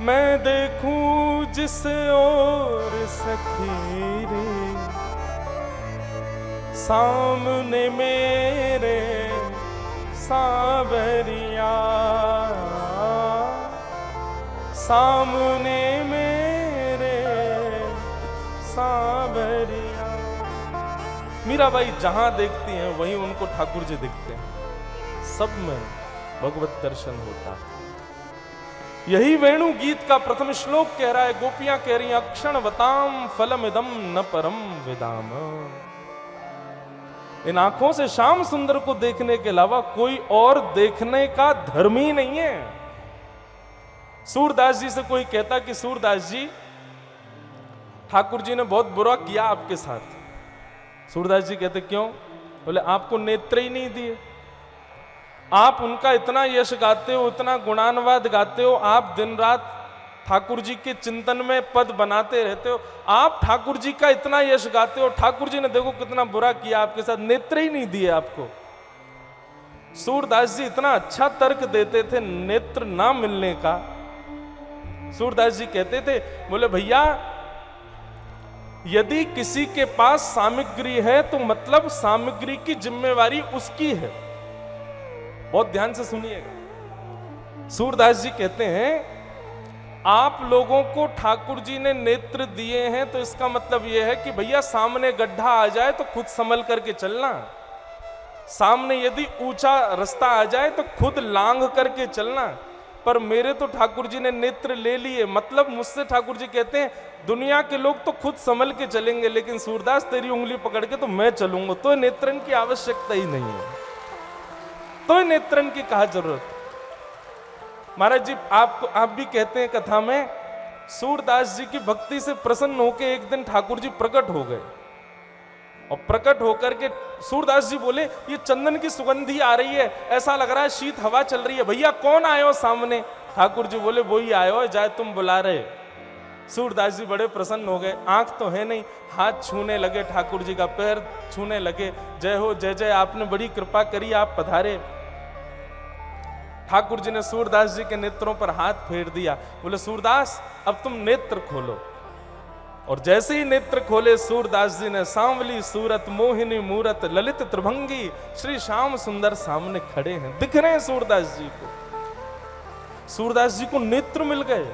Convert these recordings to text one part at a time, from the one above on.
मैं देखूं जिस ओर सखी रे, सामने मेरे सांवरिया, सामने मेरे सांवरिया। मीराबाई जहां देखती हैं वहीं उनको ठाकुर जी दिखते हैं, सब में भगवत दर्शन होता है। यही वेणु गीत का प्रथम श्लोक कह रहा है। गोपियां कह रही हैं अक्षण वताम फलमिदम न परम विदाम। इन आंखों से श्याम सुंदर को देखने के अलावा कोई और देखने का धर्म ही नहीं है। सूरदास जी से कोई कहता कि सूरदास जी, ठाकुर जी ने बहुत बुरा किया आपके साथ। सूरदास जी कहते क्यों? बोले आपको नेत्र ही नहीं दिए। आप उनका इतना यश गाते हो, इतना गुणानुवाद गाते हो, आप दिन रात ठाकुर जी के चिंतन में पद बनाते रहते हो, आप ठाकुर जी का इतना यश गाते हो, ठाकुर जी ने देखो कितना बुरा किया आपके साथ, नेत्र ही नहीं दिए आपको। सूरदास जी इतना अच्छा तर्क देते थे नेत्र ना मिलने का। सूरदास जी कहते थे, बोले भैया यदि किसी के पास सामग्री है तो मतलब सामग्री की जिम्मेवारी उसकी है। बहुत ध्यान से सुनिएगा। सूरदास जी कहते हैं आप लोगों को ठाकुर जी ने नेत्र दिए हैं तो इसका मतलब यह है कि भैया सामने गड्ढा आ जाए तो खुद संभल करके चलना, सामने यदि ऊंचा रास्ता आ जाए तो खुद लांघ करके चलना। पर मेरे तो ठाकुर जी ने नेत्र ले लिए, मतलब मुझसे ठाकुर जी कहते हैं दुनिया के लोग तो खुद संभल के चलेंगे, लेकिन सूरदास तेरी उंगली पकड़ के तो मैं चलूंगा, तो नेत्रन की आवश्यकता ही नहीं है, तो नेत्रन की कहा जरूरत। महाराज जी आप भी कहते हैं कथा में, सूरदास जी की भक्ति से प्रसन्न होकर एक दिन ठाकुर जी प्रकट हो गए, और प्रकट होकर के सूरदास जी बोले ये चंदन की सुगंधी आ रही है, ऐसा लग रहा है शीत हवा चल रही है, भैया कौन आयो सामने? ठाकुर जी बोले वही आयो जाए तुम बुला रहे। सूरदास जी बड़े प्रसन्न हो गए, आंख तो है नहीं, हाथ छूने लगे ठाकुर जी का, पैर छूने लगे, जय हो जय जय, आपने बड़ी कृपा करी, आप पधारे। ठाकुर जी ने सूरदास जी के नेत्रों पर हाथ फेर दिया, बोले सूरदास अब तुम नेत्र खोलो। और जैसे ही नेत्र खोले सूरदास जी ने सांवली सूरत मोहिनी मूरत ललित त्रिभंगी श्री श्याम सुंदर सामने खड़े हैं, दिख रहे हैं सूरदास जी को। सूरदास जी को नेत्र मिल गए,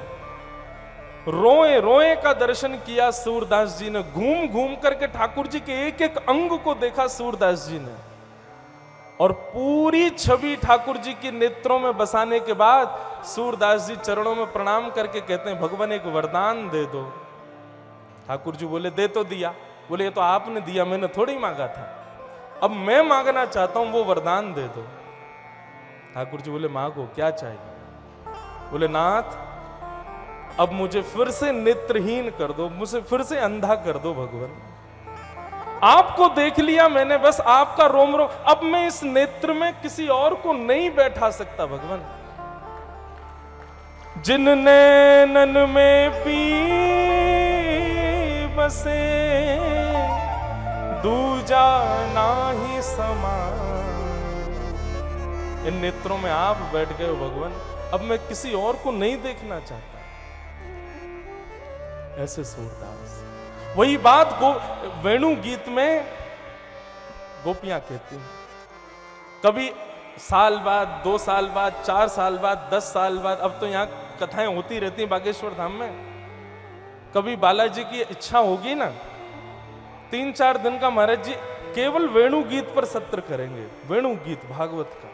रोए रोए का दर्शन किया सूरदास जी ने, घूम घूम करके ठाकुर जी के एक एक अंग को देखा सूरदास जी ने, और पूरी छवि ठाकुर जी की नेत्रों में बसाने के बाद सूरदास जी चरणों में प्रणाम करके कहते हैं भगवान एक वरदान दे दो। ठाकुर जी बोले दे तो दिया। बोले ये तो आपने दिया, मैंने थोड़ी मांगा था, अब मैं मांगना चाहता हूं, वो वरदान दे दो। ठाकुर जी बोले मांगो क्या चाहिए? बोले नाथ अब मुझे फिर से नेत्रहीन कर दो, मुझे फिर से अंधा कर दो भगवान, आपको देख लिया मैंने, बस आपका रोम रोम, अब मैं इस नेत्र में किसी और को नहीं बैठा सकता भगवान। जिन नैनन में पी बसे दूजा नाही समा, इन नेत्रों में आप बैठ गए हो भगवान, अब मैं किसी और को नहीं देखना चाहता। ऐसे सूरदास, वही बात वेणु गीत में गोपियां कहती हैं, कभी साल बाद, 2 साल बाद, 4 साल बाद, 10 साल बाद, अब तो यहाँ कथाएं होती रहती हैं बागेश्वर धाम में, कभी बालाजी की इच्छा होगी ना 3-4 दिन का महाराज जी केवल वेणु गीत पर सत्र करेंगे। वेणु गीत भागवत का,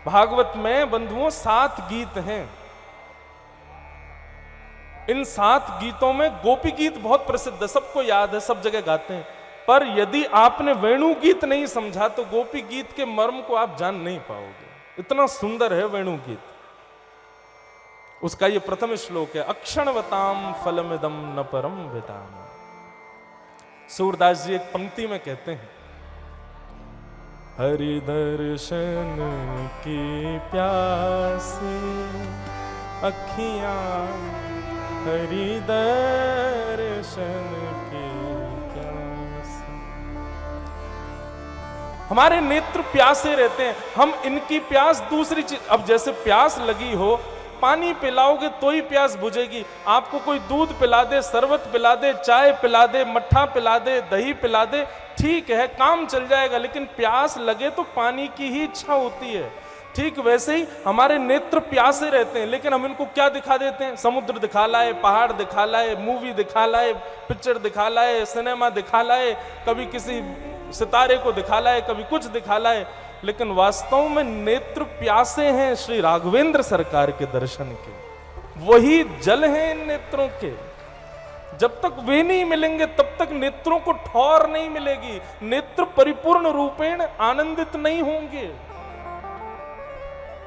भागवत में बंधुओं 7 गीत हैं। इन 7 गीतों में गोपी गीत बहुत प्रसिद्ध है, सबको याद है, सब जगह गाते हैं, पर यदि आपने वेणु गीत नहीं समझा तो गोपी गीत के मर्म को आप जान नहीं पाओगे, इतना सुंदर है वेणु गीत। उसका ये प्रथम श्लोक है, अक्षणवताम फलमिदम न परम विदाम। सूरदास जी एक पंक्ति में कहते हैं, हरि दर्शन की प्यासे अखियां, हरि दर्शन की प्यासे। हमारे नेत्र प्यासे रहते हैं, हम इनकी प्यास दूसरी चीज, अब जैसे प्यास लगी हो, पानी पिलाओगे तो ही प्यास बुझेगी। आपको कोई दूध पिला दे, शरबत पिला दे, चाय पिला दे, मट्ठा पिला दे, दही पिला दे, ठीक है काम चल जाएगा, लेकिन प्यास लगे तो पानी की ही इच्छा होती है। ठीक वैसे ही हमारे नेत्र प्यासे रहते हैं, लेकिन हम इनको क्या दिखा देते हैं? समुद्र दिखा लाए, पहाड़ दिखा लाए, मूवी दिखा लाए, पिक्चर दिखा लाए, सिनेमा दिखा लाए, कभी किसी सितारे को दिखा लाए, कभी कुछ दिखा लाए, लेकिन वास्तव में नेत्र प्यासे हैं श्री राघवेंद्र सरकार के दर्शन के। वही जल हैं इन नेत्रों के। जब तक वे नहीं मिलेंगे तब तक नेत्रों को ठौर नहीं मिलेगी, नेत्र परिपूर्ण रूपेण आनंदित नहीं होंगे।